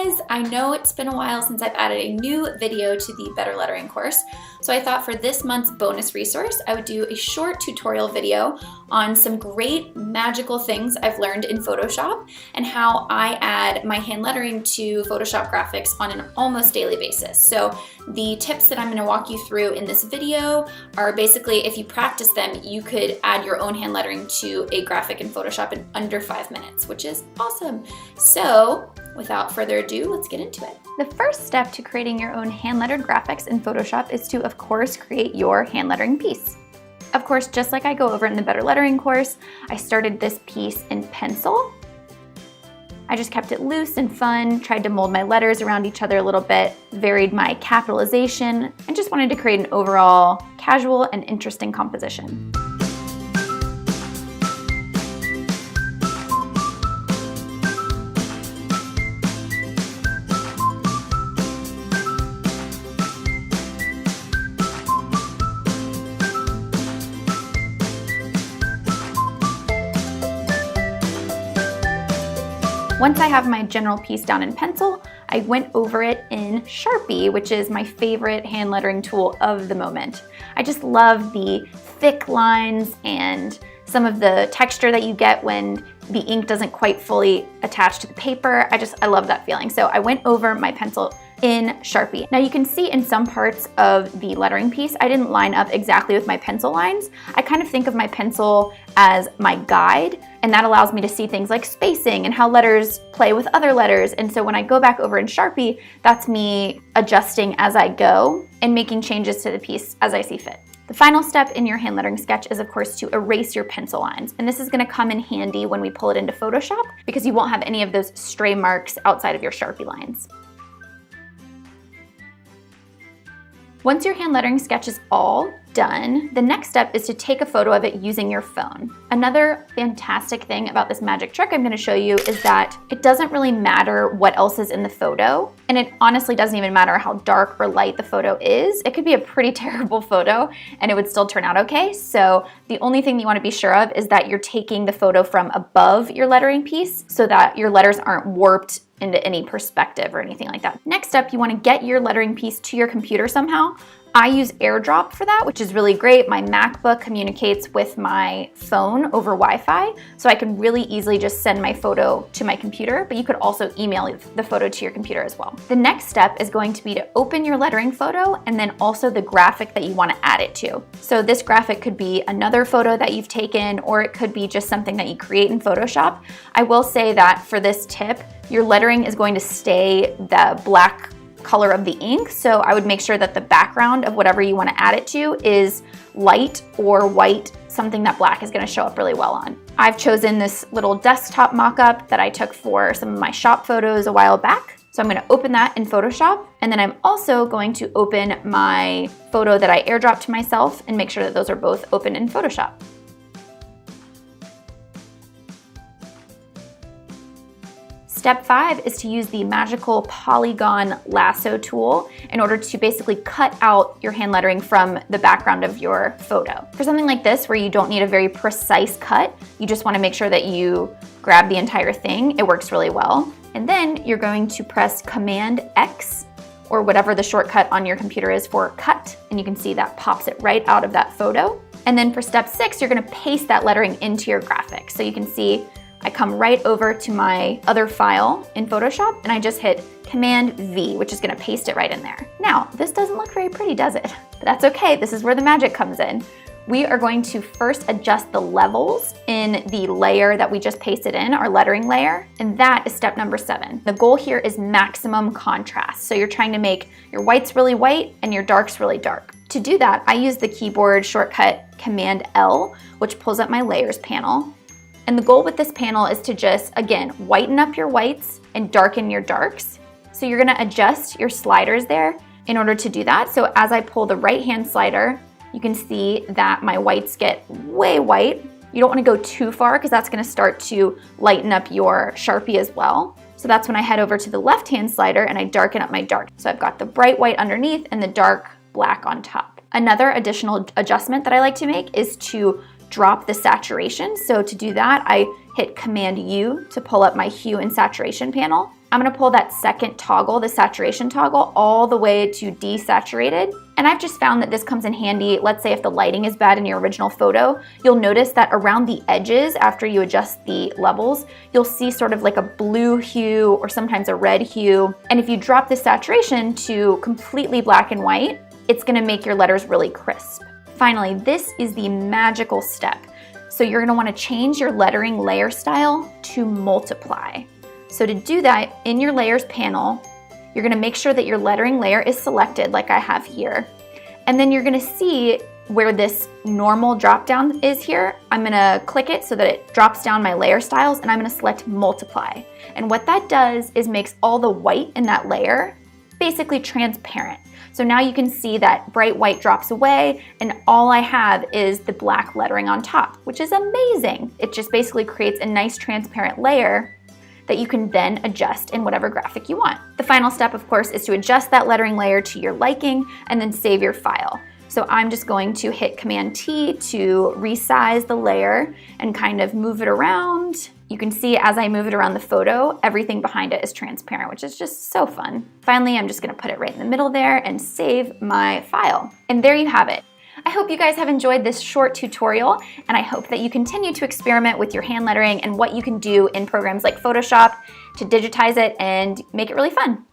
guys! I know it's been a while since I've added a new video to the Better Lettering course, so I thought for this month's bonus resource, I would do a short tutorial video on some great magical things I've learned in Photoshop and how I add my hand lettering to Photoshop graphics on an almost daily basis. So the tips that I'm going to walk you through in this video are basically, if you practice them, you could add your own hand lettering to a graphic in Photoshop in under 5 minutes, which is awesome. So without further ado, let's get into it. The first step to creating your own hand-lettered graphics in Photoshop is to, of course, create your hand lettering piece. Of course, just like I go over in the Better Lettering course, I started this piece in pencil. I just kept it loose and fun, tried to mold my letters around each other a little bit, varied my capitalization, and just wanted to create an overall casual and interesting composition. Once I have my general piece down in pencil, I went over it in Sharpie, which is my favorite hand lettering tool of the moment. I just love the thick lines and some of the texture that you get when the ink doesn't quite fully attach to the paper. I love that feeling. So I went over my pencil in Sharpie. Now you can see in some parts of the lettering piece, I didn't line up exactly with my pencil lines. I kind of think of my pencil as my guide, and that allows me to see things like spacing and how letters play with other letters. And so when I go back over in Sharpie, that's me adjusting as I go and making changes to the piece as I see fit. The final step in your hand lettering sketch is, of course, to erase your pencil lines. And this is going to come in handy when we pull it into Photoshop because you won't have any of those stray marks outside of your Sharpie lines. Once your hand lettering sketch is all done, the next step is to take a photo of it using your phone. Another fantastic thing about this magic trick I'm going to show you is that it doesn't really matter what else is in the photo, and it honestly doesn't even matter how dark or light the photo is. It could be a pretty terrible photo and it would still turn out okay. So the only thing you want to be sure of is that you're taking the photo from above your lettering piece so that your letters aren't warped into any perspective or anything like that. Next up, you want to get your lettering piece to your computer somehow. I use AirDrop for that, which is really great. My MacBook communicates with my phone over Wi-Fi, so I can really easily just send my photo to my computer, but you could also email the photo to your computer as well. The next step is going to be to open your lettering photo and then also the graphic that you want to add it to. So this graphic could be another photo that you've taken, or it could be just something that you create in Photoshop. I will say that for this tip, your lettering is going to stay the black color of the ink, so I would make sure that the background of whatever you want to add it to is light or white, something that black is going to show up really well on. I've chosen this little desktop mock-up that I took for some of my shop photos a while back. So I'm going to open that in Photoshop, and then I'm also going to open my photo that I airdropped to myself and make sure that those are both open in Photoshop. Step 5 is to use the magical polygon lasso tool in order to basically cut out your hand lettering from the background of your photo. For something like this, where you don't need a very precise cut, you just want to make sure that you grab the entire thing, it works really well. And then you're going to press Command X, or whatever the shortcut on your computer is for cut, and you can see that pops it right out of that photo. And then for step 6, you're going to paste that lettering into your graphic. So you can see I come right over to my other file in Photoshop and I just hit Command V, which is going to paste it right in there. Now, this doesn't look very pretty, does it? But that's okay. This is where the magic comes in. We are going to first adjust the levels in the layer that we just pasted in, our lettering layer, and that is step number 7. The goal here is maximum contrast. So you're trying to make your whites really white and your darks really dark. To do that, I use the keyboard shortcut Command L, which pulls up my layers panel. And the goal with this panel is to just, again, whiten up your whites and darken your darks. So you're gonna adjust your sliders there in order to do that. So as I pull the right-hand slider, you can see that my whites get way white. You don't wanna go too far because that's gonna start to lighten up your Sharpie as well. So that's when I head over to the left-hand slider and I darken up my dark. So I've got the bright white underneath and the dark black on top. Another additional adjustment that I like to make is to drop the saturation. So to do that, I hit Command U to pull up my hue and saturation panel. I'm gonna pull that second toggle, the saturation toggle, all the way to desaturated. And I've just found that this comes in handy. Let's say if the lighting is bad in your original photo, you'll notice that around the edges, after you adjust the levels, you'll see sort of like a blue hue or sometimes a red hue. And if you drop the saturation to completely black and white, it's gonna make your letters really crisp. Finally, this is the magical step. So you're gonna wanna change your lettering layer style to multiply. So to do that, in your layers panel, you're gonna make sure that your lettering layer is selected like I have here. And then you're gonna see where this normal drop down is here. I'm gonna click it so that it drops down my layer styles, and I'm gonna select multiply. And what that does is makes all the white in that layer basically transparent. So now you can see that bright white drops away and all I have is the black lettering on top, which is amazing. It just basically creates a nice transparent layer that you can then adjust in whatever graphic you want. The final step, of course, is to adjust that lettering layer to your liking and then save your file. So I'm just going to hit Command T to resize the layer and kind of move it around. You can see as I move it around the photo, everything behind it is transparent, which is just so fun. Finally, I'm just gonna put it right in the middle there and save my file. And there you have it. I hope you guys have enjoyed this short tutorial, and I hope that you continue to experiment with your hand lettering and what you can do in programs like Photoshop to digitize it and make it really fun.